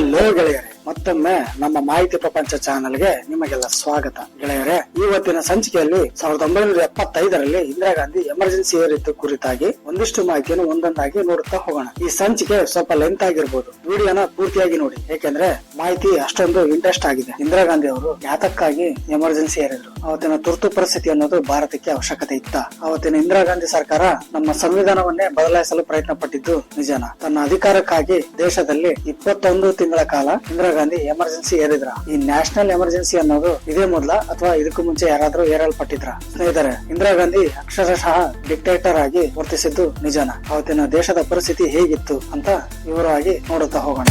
Hello ಗೆಳೆಯರೆ, ಮತ್ತೊಮ್ಮೆ ನಮ್ಮ ಮಾಹಿತಿ ಪ್ರಪಂಚ ಚಾನೆಲ್ಗೆ ನಿಮಗೆಲ್ಲ ಸ್ವಾಗತ. ಗೆಳೆಯರೆ, ಇವತ್ತಿನ ಸಂಚಿಕೆಯಲ್ಲಿ 1975ರಲ್ಲಿ ಇಂದಿರಾ ಗಾಂಧಿ ಎಮರ್ಜೆನ್ಸಿ ಏರಿತ್ತು ಕುರಿತಾಗಿ ಒಂದಿಷ್ಟು ಮಾಹಿತಿಯನ್ನು ಒಂದೊಂದಾಗಿ ನೋಡುತ್ತಾ ಹೋಗೋಣ. ಈ ಸಂಚಿಕೆ ಸ್ವಲ್ಪ ಲೆಂತ್ ಆಗಿರ್ಬೋದು, ವಿಡಿಯೋನ ಪೂರ್ತಿಯಾಗಿ ನೋಡಿ, ಏಕೆಂದ್ರೆ ಮಾಹಿತಿ ಅಷ್ಟೊಂದು ಇಂಟ್ರೆಸ್ಟ್ ಆಗಿದೆ. ಇಂದಿರಾ ಗಾಂಧಿ ಅವರು ಯಾತಕ್ಕಾಗಿ ಎಮರ್ಜೆನ್ಸಿ ಏರಿದ್ರು, ಅವತ್ತಿನ ತುರ್ತು ಪರಿಸ್ಥಿತಿ ಅನ್ನೋದು ಭಾರತಕ್ಕೆ ಅವಶ್ಯಕತೆ ಇತ್ತ? ಅವತ್ತಿನ ಇಂದಿರಾ ಗಾಂಧಿ ಸರ್ಕಾರ ನಮ್ಮ ಸಂವಿಧಾನವನ್ನೇ ಬದಲಾಯಿಸಲು ಪ್ರಯತ್ನ ಪಟ್ಟಿದ್ದು ನಿಜಾನ? ತನ್ನ ಅಧಿಕಾರಕ್ಕಾಗಿ ದೇಶದಲ್ಲಿ 21 ತಿಂಗಳ ಕಾಲ ಇಂದಿರಾ ಗಾಂಧಿ ಎಮರ್ಜೆನ್ಸಿ ಏರಿದ್ರ? ಈ ನ್ಯಾಷನಲ್ ಎಮರ್ಜೆನ್ಸಿ ಅನ್ನೋದು ಇದೇ ಮೊದಲ ಅಥವಾ ಇದಕ್ಕೂ ಮುಂಚೆ ಯಾರಾದ್ರೂ ಏರಲ್ಪಟ್ಟಿದ್ರ? ಸ್ನೇಹಿತರೆ, ಇಂದಿರಾ ಗಾಂಧಿ ಅಕ್ಷರಶಃ ಡಿಕ್ಟೇಟರ್ ಆಗಿ ವರ್ತಿಸಿದ್ದು ನಿಜಾನ? ಅವತ್ತಿನ ದೇಶದ ಪರಿಸ್ಥಿತಿ ಹೇಗಿತ್ತು ಅಂತ ವಿವರವಾಗಿ ನೋಡುತ್ತಾ ಹೋಗೋಣ.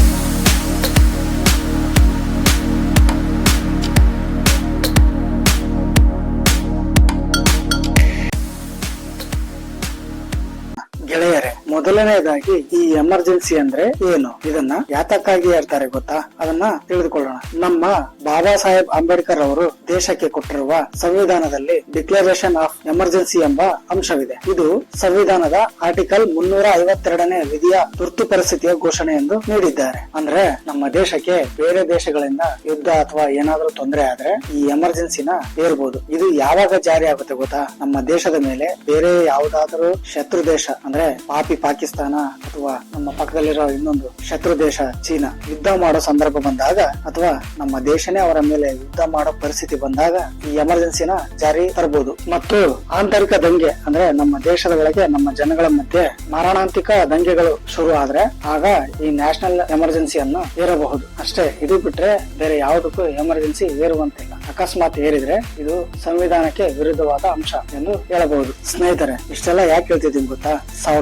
ಗೆಳೆಯರೆ, ಮೊದಲನೇದಾಗಿ ಈ ಎಮರ್ಜೆನ್ಸಿ ಅಂದ್ರೆ ಏನು, ಇದನ್ನ ಯಾತಕ್ಕಾಗಿ ಹೇಳ್ತಾರೆ ಗೊತ್ತಾ? ಅದನ್ನ ತಿಳಿದುಕೊಳ್ಳೋಣ. ನಮ್ಮ ಬಾಬಾ ಸಾಹೇಬ್ ಅಂಬೇಡ್ಕರ್ ಅವರು ದೇಶಕ್ಕೆ ಕೊಟ್ಟಿರುವ ಸಂವಿಧಾನದಲ್ಲಿ ಡಿಕ್ಲರೇಷನ್ ಆಫ್ ಎಮರ್ಜೆನ್ಸಿ ಎಂಬ ಅಂಶವಿದೆ. ಇದು ಸಂವಿಧಾನದ ಆರ್ಟಿಕಲ್ 352ನೇ ವಿಧಿಯ ತುರ್ತು ಪರಿಸ್ಥಿತಿಯ ಘೋಷಣೆ ಎಂದು ನೀಡಿದ್ದಾರೆ. ಅಂದ್ರೆ ನಮ್ಮ ದೇಶಕ್ಕೆ ಬೇರೆ ದೇಶಗಳಿಂದ ಯುದ್ಧ ಅಥವಾ ಏನಾದ್ರೂ ತೊಂದರೆ ಆದ್ರೆ ಈ ಎಮರ್ಜೆನ್ಸಿನ ಏರ್ಬೋದು. ಇದು ಯಾವಾಗ ಜಾರಿ ಆಗುತ್ತೆ ಗೊತ್ತಾ? ನಮ್ಮ ದೇಶದ ಮೇಲೆ ಬೇರೆ ಯಾವುದಾದ್ರೂ ಶತ್ರು ದೇಶ ಅಂದ್ರೆ ಪಾಪಿ ಪಾಕಿಸ್ತಾನ ಅಥವಾ ನಮ್ಮ ಪಕ್ಕದಲ್ಲಿರೋ ಇನ್ನೊಂದು ಶತ್ರು ದೇಶ ಚೀನಾ ಯುದ್ಧ ಮಾಡೋ ಸಂದರ್ಭ ಬಂದಾಗ, ಅಥವಾ ನಮ್ಮ ದೇಶನೇ ಅವರ ಮೇಲೆ ಯುದ್ಧ ಮಾಡೋ ಪರಿಸ್ಥಿತಿ ಬಂದಾಗ ಈ ಎಮರ್ಜೆನ್ಸಿನ ಜಾರಿ ತರಬಹುದು. ಮತ್ತು ಆಂತರಿಕ ದಂಗೆ ಅಂದ್ರೆ ನಮ್ಮ ದೇಶದ ಒಳಗೆ ನಮ್ಮ ಜನಗಳ ಮಧ್ಯೆ ಮಾರಣಾಂತಿಕ ದಂಗೆಗಳು ಶುರು ಆದ್ರೆ ಆಗ ಈ ನ್ಯಾಷನಲ್ ಎಮರ್ಜೆನ್ಸಿಯನ್ನು ಏರಬಹುದು ಅಷ್ಟೇ. ಇದು ಬಿಟ್ರೆ ಬೇರೆ ಯಾವುದಕ್ಕೂ ಎಮರ್ಜೆನ್ಸಿ ಏರುವಂತಿಲ್ಲ. ಅಕಸ್ಮಾತ್ ಏರಿದ್ರೆ ಇದು ಸಂವಿಧಾನಕ್ಕೆ ವಿರುದ್ಧವಾದ ಅಂಶ ಎಂದು ಹೇಳಬಹುದು. ಸ್ನೇಹಿತರೆ, ಇಷ್ಟೆಲ್ಲ ಯಾಕೆ ಹೇಳ್ತಿದ್ದೀನಿ ಗೊತ್ತಾ?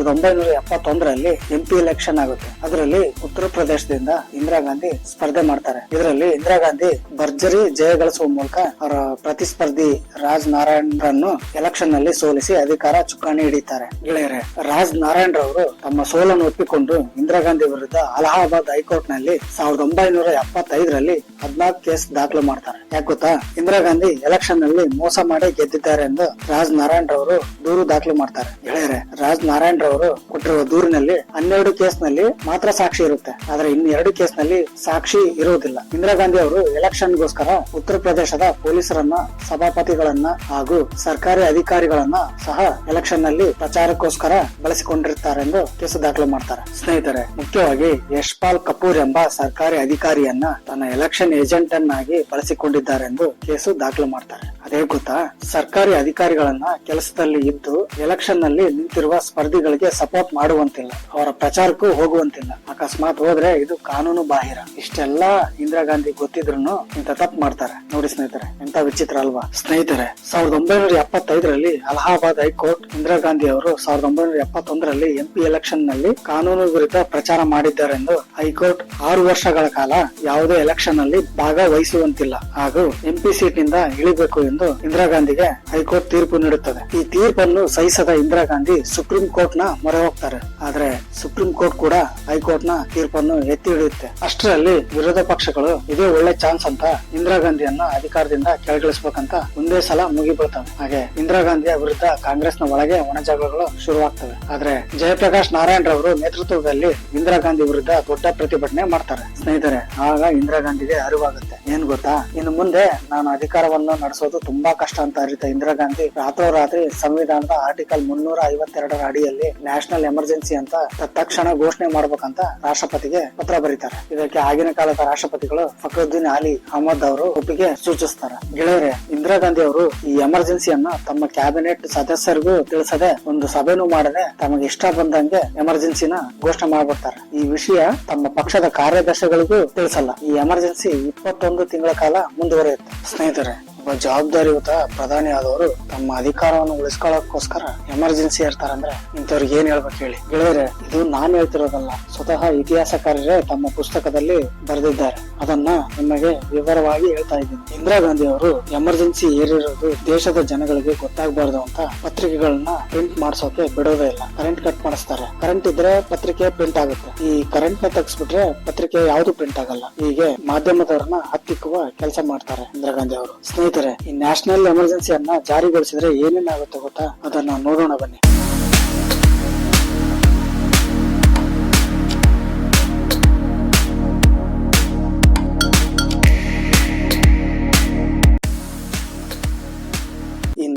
1971ರಲ್ಲಿ MP ಎಲೆಕ್ಷನ್ ಆಗುತ್ತೆ. ಅದರಲ್ಲಿ ಉತ್ತರ ಪ್ರದೇಶದಿಂದ ಇಂದಿರಾ ಗಾಂಧಿ ಸ್ಪರ್ಧೆ ಮಾಡ್ತಾರೆ. ಇದರಲ್ಲಿ ಇಂದಿರಾ ಗಾಂಧಿ ಭರ್ಜರಿ ಜಯ ಗಳಿಸುವ ಮೂಲಕ ಅವರ ಪ್ರತಿಸ್ಪರ್ಧಿ ರಾಜ್ ನಾರಾಯಣ್ ರನ್ನು ಎಲೆಕ್ಷನ್ ನಲ್ಲಿ ಸೋಲಿಸಿ ಅಧಿಕಾರ ಚುಕ್ಕಾಣಿ ಹಿಡಿತಾರೆ. ಗೆಳೆಯರೆ, ರಾಜ್ ನಾರಾಯಣ್ ರವರು ತಮ್ಮ ಸೋಲನ್ನು ಒಪ್ಪಿಕೊಂಡು ಇಂದಿರಾ ಗಾಂಧಿ ವಿರುದ್ಧ ಅಲಹಾಬಾದ್ ಹೈಕೋರ್ಟ್ ನಲ್ಲಿ 1975ರಲ್ಲಿ 14 ಕೇಸ್ ದಾಖಲು ಮಾಡ್ತಾರೆ. ಯಾಕೆ ಗೊತ್ತಾ? ಇಂದಿರಾ ಗಾಂಧಿ ಎಲೆಕ್ಷನ್ ನಲ್ಲಿ ಮೋಸ ಮಾಡಿ ಗೆದ್ದಿದ್ದಾರೆ ಎಂದು ರಾಜ್ ನಾರಾಯಣ್ ರವರು ದೂರು ದಾಖಲು ಮಾಡ್ತಾರೆ. ಗೆಳೆಯರೆ, ರಾಜ್ ನಾರಾಯಣ್ ರವರು ಕೊಟ್ಟಿರುವ ದೂರಿನಲ್ಲಿ 12 ಕೇಸ್ ನಲ್ಲಿ ಮಾತ್ರ ಸಾಕ್ಷಿ ಇರುತ್ತೆ, ಆದ್ರೆ ಇನ್ನು 2 ಕೇಸ್ ನಲ್ಲಿ ಸಾಕ್ಷಿ ಇರುವುದಿಲ್ಲ. ಇಂದಿರಾ ಗಾಂಧಿ ಅವರು ಎಲೆಕ್ಷನ್ ಗೋಸ್ಕರ ಉತ್ತರ ಪ್ರದೇಶದ ಪೊಲೀಸರನ್ನ, ಸಭಾಪತಿಗಳನ್ನ ಹಾಗೂ ಸರ್ಕಾರಿ ಅಧಿಕಾರಿಗಳನ್ನ ಸಹ ಎಲೆಕ್ಷನ್ ನಲ್ಲಿ ಪ್ರಚಾರಕ್ಕೋಸ್ಕರ ಬಳಸಿಕೊಂಡಿರುತ್ತಾರೆ ಎಂದು ಕೇಸು ದಾಖಲು ಮಾಡ್ತಾರೆ. ಸ್ನೇಹಿತರೆ, ಮುಖ್ಯವಾಗಿ ಯಶ್ಪಾಲ್ ಕಪೂರ್ ಎಂಬ ಸರ್ಕಾರಿ ಅಧಿಕಾರಿಯನ್ನ ತನ್ನ ಎಲೆಕ್ಷನ್ ಏಜೆಂಟ್ ಅನ್ನಾಗಿ ಬಳಸಿಕೊಂಡಿದ್ದಾರೆ ಎಂದು ಕೇಸು ದಾಖಲು ಮಾಡ್ತಾರೆ. ಅದೇ ಗೊತ್ತಾ? ಸರ್ಕಾರಿ ಅಧಿಕಾರಿಗಳನ್ನ ಕೆಲಸದಲ್ಲಿ ಇದ್ದು ಎಲೆಕ್ಷನ್ ನಲ್ಲಿ ನಿಂತಿರುವ ಸ್ಪರ್ಧಿಗಳಿಗೆ ಸಪೋರ್ಟ್ ಮಾಡುವಂತಿಲ್ಲ, ಅವರ ಪ್ರಚಾರಕ್ಕೂ ಹೋಗುವಂತಿಲ್ಲ. ಅಕಸ್ಮಾತ್ ಹೋದ್ರೆ ಇದು ಕಾನೂನು ಬಾಹಿರ. ಇಷ್ಟೆಲ್ಲಾ ಇಂದಿರಾ ಗಾಂಧಿ ಗೊತ್ತಿದ್ರು ಇಂತ ತಪ್ಪು ಮಾಡ್ತಾರೆ. ನೋಡಿ ಸ್ನೇಹಿತರೆ, ಎಂತ ವಿಚಿತ್ರ ಅಲ್ವಾ? ಸ್ನೇಹಿತರೆ, 1975ರಲ್ಲಿ ಅಲಹಾಬಾದ್ ಹೈಕೋರ್ಟ್ ಇಂದಿರಾ ಗಾಂಧಿ ಅವರು 1971ರಲ್ಲಿ MP ಎಲೆಕ್ಷನ್ ನಲ್ಲಿ ಕಾನೂನು ವಿರುದ್ಧ ಪ್ರಚಾರ ಮಾಡಿದ್ದಾರೆ ಎಂದು ಹೈಕೋರ್ಟ್ 6 ವರ್ಷಗಳ ಕಾಲ ಯಾವುದೇ ಎಲೆಕ್ಷನ್ ನಲ್ಲಿ ಭಾಗವಹಿಸುವಂತಿಲ್ಲ ಹಾಗೂ MP ಸೀಟ್ ನಿಂದ ಇಳಿಬೇಕು ಎಂದು ಇಂದಿರಾ ಗಾಂಧಿಗೆ ಹೈಕೋರ್ಟ್ ತೀರ್ಪು ನೀಡುತ್ತದೆ. ಈ ತೀರ್ಪನ್ನು ಸಹಿಸದ ಇಂದಿರಾ ಗಾಂಧಿ ಸುಪ್ರೀಂ ಕೋರ್ಟ್ ನ ಮೊರೆ ಹೋಗ್ತಾರೆ. ಆದ್ರೆ ಸುಪ್ರೀಂ ಕೋರ್ಟ್ ಕೂಡ ಹೈಕೋರ್ಟ್ ನ ತೀರ್ಪನ್ನು ಎತ್ತಿ ಹಿಡಿಯುತ್ತೆ. ಅಷ್ಟರಲ್ಲಿ ವಿರೋಧ ಪಕ್ಷಗಳು ಇದೇ ಒಳ್ಳೆ ಚಾನ್ಸ್ ಅಂತ ಇಂದಿರಾ ಗಾಂಧಿಯನ್ನ ಅಧಿಕಾರದಿಂದ ಕೆಳಗಿಳಿಸಬೇಕಂತ ಒಂದೇ ಸಲ ಮುಗಿಬೀಳ್ತವೆ. ಹಾಗೆ ಇಂದಿರಾ ಗಾಂಧಿಯ ವಿರುದ್ಧ ಕಾಂಗ್ರೆಸ್ ನ ಒಳಗೆ ಒಣಜಗಳಗಳು ಶುರುವಾಗ್ತವೆ. ಆದ್ರೆ ಜಯಪ್ರಕಾಶ್ ನಾರಾಯಣ್ ರವರು ನೇತೃತ್ವದಲ್ಲಿ ಇಂದಿರಾ ಗಾಂಧಿ ವಿರುದ್ಧ ದೊಡ್ಡ ಪ್ರತಿಭಟನೆ ಮಾಡ್ತಾರೆ. ಸ್ನೇಹಿತರೆ, ಆಗ ಇಂದಿರಾ ಗಾಂಧಿಗೆ ಅರಿವಾಗುತ್ತೆ, ಏನ್ ಗೊತ್ತಾ? ಇನ್ನು ಮುಂದೆ ನಾನು ಅಧಿಕಾರವನ್ನು ನಡೆಸೋದು ತುಂಬಾ ಕಷ್ಟ ಅಂತ ಅರಿತ ಇಂದಿರಾ ಗಾಂಧಿ ರಾತ್ರೋರಾತ್ರಿ ಸಂವಿಧಾನದ ಆರ್ಟಿಕಲ್ 352ರ ಅಡಿಯಲ್ಲಿ ನ್ಯಾಷನಲ್ ಎಮರ್ಜೆನ್ಸಿ ಅಂತ ತಕ್ಷಣ ಘೋಷಣೆ ಮಾಡ್ಬೇಕಂತ ರಾಷ್ಟ್ರಪತಿಗೆ ಪತ್ರ ಬರೀತಾರೆ. ಇದಕ್ಕೆ ಆಗಿನ ಕಾಲದ ರಾಷ್ಟ್ರಪತಿಗಳು ಫಕ್ರುದ್ದೀನ್ ಅಲಿ ಅಹಮದ್ ಅವರು ಒಪ್ಪಿಗೆ ಸೂಚಿಸ್ತಾರೆ. ಗೆಳೆಯರೆ, ಇಂದಿರಾ ಗಾಂಧಿ ಅವರು ಈ ಎಮರ್ಜೆನ್ಸಿಯನ್ನ ತಮ್ಮ ಕ್ಯಾಬಿನೆಟ್ ಸದಸ್ಯರಿಗೂ ತಿಳಿಸದೆ, ಒಂದು ಸಭೆನೂ ಮಾಡದೆ ತಮಗೆ ಇಷ್ಟ ಬಂದಂಗೆ ಎಮರ್ಜೆನ್ಸಿನ ಘೋಷಣೆ ಮಾಡ್ಬಿಡ್ತಾರೆ. ಈ ವಿಷಯ ತಮ್ಮ ಪಕ್ಷದ ಕಾರ್ಯದರ್ಶಿಗಳಿಗೂ ತಿಳಿಸಲ್ಲ. ಈ ಎಮರ್ಜೆನ್ಸಿ 21 ತಿಂಗಳ ಕಾಲ ಮುಂದುವರಿಯುತ್ತೆ. ಸ್ನೇಹಿತರೆ, ಒಬ್ಬ ಜವಾಬ್ದಾರಿಯುತ ಪ್ರಧಾನಿ ಆದವರು ತಮ್ಮ ಅಧಿಕಾರವನ್ನು ಉಳಿಸ್ಕೊಳ್ಳೋಕೋಸ್ಕರ ಎಮರ್ಜೆನ್ಸಿ ಇರ್ತಾರಂದ್ರೆ ಇಂಥವ್ರಿಗೆ ಏನ್ ಹೇಳ್ಬೇಕು ಹೇಳಿ? ಗೆಳೆಯರೆ, ಇದು ನಾನ್ ಹೇಳ್ತಿರೋದಲ್ಲ, ಸ್ವತಃ ಇತಿಹಾಸಕಾರರೇ ತಮ್ಮ ಪುಸ್ತಕದಲ್ಲಿ ಬರೆದಿದ್ದಾರೆ. ಅದನ್ನ ನಿಮಗೆ ವಿವರವಾಗಿ ಹೇಳ್ತಾ ಇದ್ದೀನಿ. ಇಂದಿರಾ ಗಾಂಧಿ ಅವರು ಎಮರ್ಜೆನ್ಸಿ ಏರಿರೋದು ದೇಶದ ಜನಗಳಿಗೆ ಗೊತ್ತಾಗಬಾರ್ದು ಅಂತ ಪತ್ರಿಕೆಗಳನ್ನ ಪ್ರಿಂಟ್ ಮಾಡ್ಸೋಕೆ ಬಿಡೋದೇ ಇಲ್ಲ. ಕರೆಂಟ್ ಕಟ್ ಮಾಡಿಸ್ತಾರೆ. ಕರೆಂಟ್ ಇದ್ರೆ ಪತ್ರಿಕೆ ಪ್ರಿಂಟ್ ಆಗುತ್ತೆ. ಈ ಕರೆಂಟ್ ನ ತೆಗೆಸ್ಬಿಟ್ರೆ ಪತ್ರಿಕೆ ಯಾವ್ದು ಪ್ರಿಂಟ್ ಆಗಲ್ಲ. ಹೀಗೆ ಮಾಧ್ಯಮದವ್ರನ್ನ ಹತ್ತಿಕ್ಕುವ ಕೆಲಸ ಮಾಡ್ತಾರೆ ಇಂದಿರಾ ಗಾಂಧಿ ಅವರು. ಸ್ನೇಹಿತರೆ, ಈ ನ್ಯಾಷನಲ್ ಎಮರ್ಜೆನ್ಸಿಯನ್ನ ಜಾರಿಗೊಳಿಸಿದ್ರೆ ಏನೇನಾಗುತ್ತೆ ಗೊತ್ತಾ? ಅದನ್ನ ನೋಡೋಣ ಬನ್ನಿ.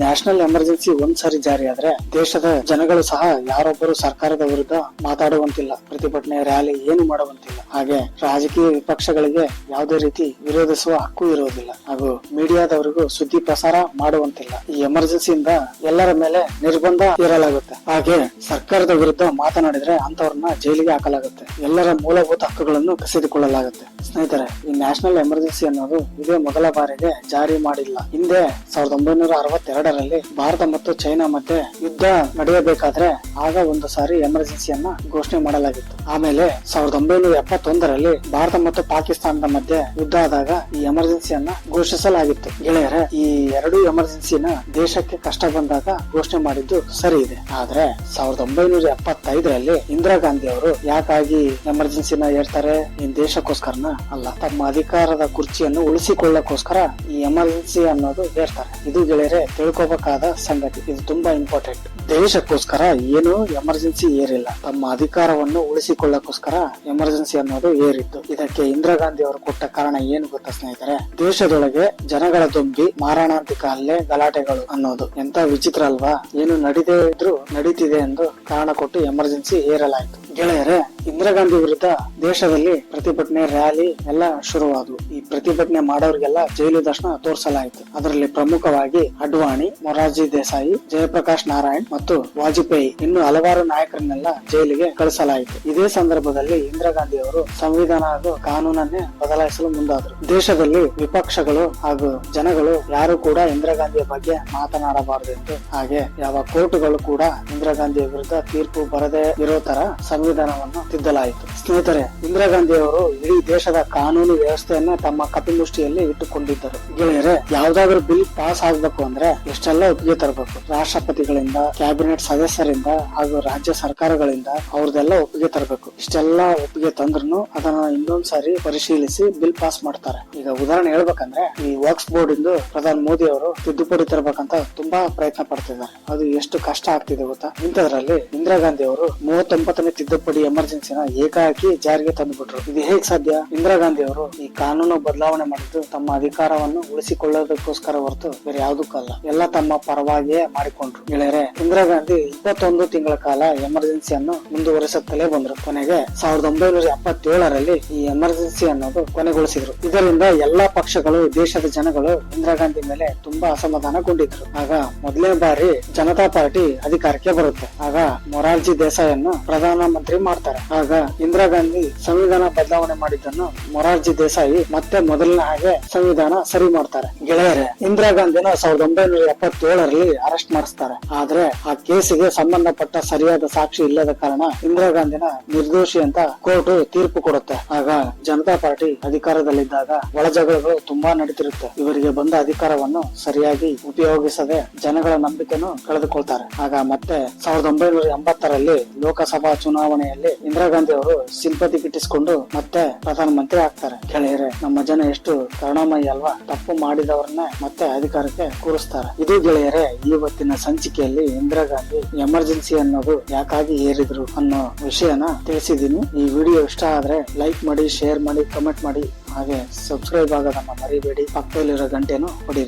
ನ್ಯಾಷನಲ್ ಎಮರ್ಜೆನ್ಸಿ ಒಂದ್ಸರಿ ಜಾರಿ ಆದ್ರೆ ದೇಶದ ಜನಗಳು ಸಹ ಯಾರೊಬ್ಬರು ಸರ್ಕಾರದ ವಿರುದ್ಧ ಮಾತಾಡುವಂತಿಲ್ಲ, ಪ್ರತಿಭಟನೆ ರ್ಯಾಲಿ ಏನು ಮಾಡುವಂತಿಲ್ಲ. ಹಾಗೆ ರಾಜಕೀಯ ವಿಪಕ್ಷಗಳಿಗೆ ಯಾವುದೇ ರೀತಿ ವಿರೋಧಿಸುವ ಹಕ್ಕು ಇರುವುದಿಲ್ಲ ಹಾಗೂ ಮೀಡಿಯಾದವರಿಗೂ ಸುದ್ದಿ ಪ್ರಸಾರ ಮಾಡುವಂತಿಲ್ಲ. ಈ ಎಮರ್ಜೆನ್ಸಿಯಿಂದ ಎಲ್ಲರ ಮೇಲೆ ನಿರ್ಬಂಧ ಹೇರಲಾಗುತ್ತೆ. ಹಾಗೆ ಸರ್ಕಾರದ ವಿರುದ್ಧ ಮಾತನಾಡಿದ್ರೆ ಅಂತವ್ರನ್ನ ಜೈಲಿಗೆ ಹಾಕಲಾಗುತ್ತೆ. ಎಲ್ಲರ ಮೂಲಭೂತ ಹಕ್ಕುಗಳನ್ನು ಕಸಿದುಕೊಳ್ಳಲಾಗುತ್ತೆ. ಸ್ನೇಹಿತರೆ, ಈ ನ್ಯಾಷನಲ್ ಎಮರ್ಜೆನ್ಸಿ ಅನ್ನೋದು ಇದೇ ಮೊದಲ ಬಾರಿಗೆ ಜಾರಿ ಮಾಡಿಲ್ಲ. ಹಿಂದೆ 1962ರಲ್ಲಿ ಭಾರತ ಮತ್ತು ಚೈನಾ ಮಧ್ಯೆ ಯುದ್ಧ ನಡೆಯಬೇಕಾದ್ರೆ ಆಗ ಒಂದು ಸಾರಿ ಎಮರ್ಜೆನ್ಸಿಯನ್ನ ಘೋಷಣೆ ಮಾಡಲಾಗಿತ್ತು. ಆಮೇಲೆ 1971ರಲ್ಲಿ ಭಾರತ ಮತ್ತು ಪಾಕಿಸ್ತಾನದ ಮಧ್ಯೆ ಯುದ್ಧ ಆದಾಗ ಈ ಎಮರ್ಜೆನ್ಸಿಯನ್ನ ಘೋಷಿಸಲಾಗಿತ್ತು. ಗೆಳೆಯರೆ, ಈ ಎರಡು ಎಮರ್ಜೆನ್ಸಿನ ದೇಶಕ್ಕೆ ಕಷ್ಟ ಬಂದಾಗ ಘೋಷಣೆ ಮಾಡಿದ್ದು ಸರಿ ಇದೆ. ಆದ್ರೆ 1975ರಲ್ಲಿ ಇಂದಿರಾ ಗಾಂಧಿ ಅವರು ಯಾಕಾಗಿ ಎಮರ್ಜೆನ್ಸಿನ ಹೇಳ್ತಾರೆ? ಈ ದೇಶಕ್ಕೋಸ್ಕರನ ಅಲ್ಲ, ತಮ್ಮ ಅಧಿಕಾರದ ಕುರ್ಚಿಯನ್ನು ಉಳಿಸಿಕೊಳ್ಳಕ್ಕೋಸ್ಕರ ಈ ಎಮರ್ಜೆನ್ಸಿ ಅನ್ನೋದು ಹೇಳ್ತಾರೆ. ಇದು ಗೆಳೆಯರೆ ತಿಳ್ಕೋಬೇಕಾದ ಸಂಗತಿ. ಇದು ತುಂಬಾ ಇಂಪಾರ್ಟೆಂಟ್. ದೇಶಕ್ಕೋಸ್ಕರ ಏನು ಎಮರ್ಜೆನ್ಸಿ ಏರಿಲ್ಲ, ತಮ್ಮ ಅಧಿಕಾರವನ್ನು ಉಳಿಸಿಕೊಳ್ಳಕ್ಕೋಸ್ಕರ ಎಮರ್ಜೆನ್ಸಿ ಅನ್ನೋದು ಏರಿತ್ತು. ಇದಕ್ಕೆ ಇಂದಿರಾ ಗಾಂಧಿ ಅವರು ಕೊಟ್ಟ ಕಾರಣ ಏನು ಗೊತ್ತಾ ಸ್ನೇಹಿತರೆ? ದೇಶದೊಳಗೆ ಜನಗಳ ದೊಂಬಿ ಮಾರಣಾಂತಿಕ ಹಲ್ಲೆ ಗಲಾಟೆಗಳು ಅನ್ನೋದು ಎಂತ ವಿಚಿತ್ರ ಅಲ್ವಾ? ಏನು ನಡೀದೇ ಇದ್ರು ನಡೀತಿದೆ ಎಂದು ಕಾರಣ ಕೊಟ್ಟು ಎಮರ್ಜೆನ್ಸಿ ಏರಲಾಯಿತು. ಗೆಳೆಯರೆ, ಇಂದಿರಾ ಗಾಂಧಿ ವಿರುದ್ಧ ದೇಶದಲ್ಲಿ ಪ್ರತಿಭಟನೆ ರ್ಯಾಲಿ ಎಲ್ಲ ಶುರುವಾದವು. ಈ ಪ್ರತಿಭಟನೆ ಮಾಡೋರಿಗೆಲ್ಲ ಜೈಲು ದರ್ಶನ ತೋರಿಸಲಾಯಿತು. ಅದರಲ್ಲಿ ಪ್ರಮುಖವಾಗಿ ಅಡ್ವಾಣಿ, ಮೊರಾರ್ಜಿ ದೇಸಾಯಿ, ಜಯಪ್ರಕಾಶ್ ನಾರಾಯಣ್ ಮತ್ತು ವಾಜಪೇಯಿ ಇನ್ನು ಹಲವಾರು ನಾಯಕರನ್ನೆಲ್ಲ ಜೈಲಿಗೆ ಕಳಿಸಲಾಯಿತು. ಇದೇ ಸಂದರ್ಭದಲ್ಲಿ ಇಂದಿರಾ ಗಾಂಧಿ ಅವರು ಸಂವಿಧಾನ ಹಾಗೂ ಕಾನೂನನ್ನೇ ಬದಲಾಯಿಸಲು ಮುಂದಾದರು. ದೇಶದಲ್ಲಿ ವಿಪಕ್ಷಗಳು ಹಾಗೂ ಜನಗಳು ಯಾರು ಕೂಡ ಇಂದಿರಾ ಗಾಂಧಿಯ ಬಗ್ಗೆ ಮಾತನಾಡಬಾರದು ಎಂದು, ಹಾಗೆ ಯಾವ ಕೋರ್ಟುಗಳು ಕೂಡ ಇಂದಿರಾ ಗಾಂಧಿಯ ವಿರುದ್ಧ ತೀರ್ಪು ಬರದೇ ಇರೋ ತರ ಸಂವಿಧಾನವನ್ನು ತಿದ್ದಲಾಯಿತು. ಸ್ನೇಹಿತರೆ, ಇಂದಿರಾ ಗಾಂಧಿ ಅವರು ಇಡೀ ದೇಶದ ಕಾನೂನು ವ್ಯವಸ್ಥೆಯನ್ನ ತಮ್ಮ ಕಪಿಮುಷ್ಟಿಯಲ್ಲಿ ಇಟ್ಟುಕೊಂಡಿದ್ದರು. ಗೆಳೆಯರೆ, ಯಾವ್ದಾದ್ರು ಬಿಲ್ ಪಾಸ್ ಆಗ್ಬೇಕು ಅಂದ್ರೆ ಎಷ್ಟೆಲ್ಲ ಒಪ್ಪಿಗೆ ತರಬೇಕು. ರಾಷ್ಟ್ರಪತಿಗಳಿಂದ, ಕ್ಯಾಬಿನೆಟ್ ಸದಸ್ಯರಿಂದ ಹಾಗೂ ರಾಜ್ಯ ಸರ್ಕಾರಗಳಿಂದ ಅವ್ರದೆಲ್ಲ ಒಪ್ಪಿಗೆ ತರಬೇಕು. ಇಷ್ಟೆಲ್ಲ ಒಪ್ಪಿಗೆ ತಂದ್ರು ಅದನ್ನ ಇನ್ನೊಂದ್ ಸಾರಿ ಪರಿಶೀಲಿಸಿ ಬಿಲ್ ಪಾಸ್ ಮಾಡ್ತಾರೆ. ಈಗ ಉದಾಹರಣೆ ಹೇಳ್ಬೇಕಂದ್ರೆ, ಈ ವಕ್ಫ್ ಬೋರ್ಡ್ ಇಂದು ಪ್ರಧಾನಿ ಮೋದಿ ಅವರು ತಿದ್ದುಪಡಿ ತರಬೇಕಂತ ತುಂಬಾ ಪ್ರಯತ್ನ ಪಡ್ತಿದ್ದಾರೆ. ಅದು ಎಷ್ಟು ಕಷ್ಟ ಆಗ್ತಿದೆ ಗೊತ್ತಾ? ಇಂಥದ್ರಲ್ಲಿ ಇಂದಿರಾ ಗಾಂಧಿ ಅವರು 39ನೇ ತಿದ್ದುಪಡಿ ಎಮರ್ಜೆನ್ಸಿನ ಏಕಾಏಕಿ ಜಾರಿಗೆ ತಂದುಬಿಟ್ರು. ಇದು ಹೇಗ್ ಸಾಧ್ಯ? ಇಂದಿರಾ ಗಾಂಧಿ ಅವರು ಈ ಕಾನೂನು ಬದಲಾವಣೆ ಮಾಡಿದ್ದು ತಮ್ಮ ಅಧಿಕಾರವನ್ನು ಉಳಿಸಿಕೊಳ್ಳೋದಕ್ಕೋಸ್ಕರ ಹೊರತು ಬೇರೆ ಯಾವುದಕ್ಕಲ್ಲ. ಎಲ್ಲ ತಮ್ಮ ಪರವಾಗಿಯೇ ಮಾಡಿಕೊಂಡ್ರು. ಗೆಳೆಯರೆ, ಇಂದಿರಾ ಗಾಂಧಿ 21 ತಿಂಗಳ ಕಾಲ ಎಮರ್ಜೆನ್ಸಿಯನ್ನು ಮುಂದುವರಿಸುತ್ತಲೇ ಬಂದ್ರು. ಕೊನೆಗೆ 1977ರಲ್ಲಿ ಈ ಎಮರ್ಜೆನ್ಸಿ ಅನ್ನೋದು ಕೊನೆಗೊಳಿಸಿದ್ರು. ಇದರಿಂದ ಎಲ್ಲಾ ಪಕ್ಷಗಳು, ದೇಶದ ಜನಗಳು ಇಂದಿರಾ ಗಾಂಧಿ ಮೇಲೆ ತುಂಬಾ ಅಸಮಾಧಾನಗೊಂಡಿದ್ರು. ಆಗ ಮೊದಲನೇ ಬಾರಿ ಜನತಾ ಪಾರ್ಟಿ ಅಧಿಕಾರಕ್ಕೆ ಬರುತ್ತೆ. ಆಗ ಮೊರಾರ್ಜಿ ದೇಸಾಯಿಯನ್ನು ಪ್ರಧಾನಮಂತ್ರಿ ಮಾಡ್ತಾರೆ. ಆಗ ಇಂದಿರಾ ಗಾಂಧಿ ಸಂವಿಧಾನ ಬದಲಾವಣೆ ಮಾಡಿದ್ದನ್ನು ಮೊರಾರ್ಜಿ ದೇಸಾಯಿ ಮತ್ತೆ ಮೊದಲನೇ ಹಾಗೆ ಸಂವಿಧಾನ ಸರಿ ಮಾಡ್ತಾರೆ. ಗೆಳೆಯರೆ, ಇಂದಿರಾ ಗಾಂಧಿನ 1977ರಲ್ಲಿ ಅರೆಸ್ಟ್ ಮಾಡಿಸ್ತಾರೆ. ಆದ್ರೆ ಆ ಕೇಸಿಗೆ ಸಂಬಂಧಪಟ್ಟ ಸರಿಯಾದ ಸಾಕ್ಷಿ ಇಲ್ಲದ ಕಾರಣ ಇಂದಿರಾ ಗಾಂಧಿನ ನಿರ್ದೋಷಿ ಅಂತ ಕೋರ್ಟ್ ತೀರ್ಪು ಕೊಡುತ್ತೆ. ಆಗ ಜನತಾ ಪಾರ್ಟಿ ಅಧಿಕಾರದಲ್ಲಿದ್ದಾಗ ಒಳಜಗಳಗಳು ತುಂಬಾ ನಡೀತಿರುತ್ತೆ. ಇವರಿಗೆ ಬಂದ ಅಧಿಕಾರವನ್ನು ಸರಿಯಾಗಿ ಉಪಯೋಗಿಸದೆ ಜನಗಳ ನಂಬಿಕೆಯನ್ನು ಕಳೆದುಕೊಳ್ತಾರೆ. ಆಗ ಮತ್ತೆ 1980ರಲ್ಲಿ ಲೋಕಸಭಾ ಚುನಾವಣೆಯಲ್ಲಿ ಇಂದಿರಾ ಗಾಂಧಿ ಅವರು ಸಿಂಪತಿ ಗಿಟ್ಟಿಸಿಕೊಂಡು ಮತ್ತೆ ಪ್ರಧಾನಮಂತ್ರಿ ಆಗ್ತಾರೆ. ಗೆಳೆಯರೆ, ನಮ್ಮ ಜನ ಎಷ್ಟು ಕರುಣಾಮಯಿ ಅಲ್ವಾ? ತಪ್ಪು ಮಾಡಿದವರನ್ನ ಮತ್ತೆ ಅಧಿಕಾರಕ್ಕೆ ಕೂರಿಸ್ತಾರೆ. ಇದು ಗೆಳೆಯರೆ ಇವತ್ತಿನ ಸಂಚಿಕೆಯಲ್ಲಿ ಇಂದಿರಾ ಗಾಂಧಿ ಎಮರ್ಜೆನ್ಸಿ ಅನ್ನೋದು ಯಾಕಾಗಿ ಏರಿದ್ರು ಅನ್ನೋ ವಿಷಯನ ತಿಳಿಸಿದೀನಿ. ಈ ವಿಡಿಯೋ ಇಷ್ಟ ಆದ್ರೆ ಲೈಕ್ ಮಾಡಿ, ಶೇರ್ ಮಾಡಿ, ಕಮೆಂಟ್ ಮಾಡಿ, ಹಾಗೆ ಸಬ್ಸ್ಕ್ರೈಬ್ ಆಗೋದನ್ನ ಮರಿಬೇಡಿ. ಪಕ್ಕದಲ್ಲಿರೋ ಗಂಟೆನು ಹೊಡಿ.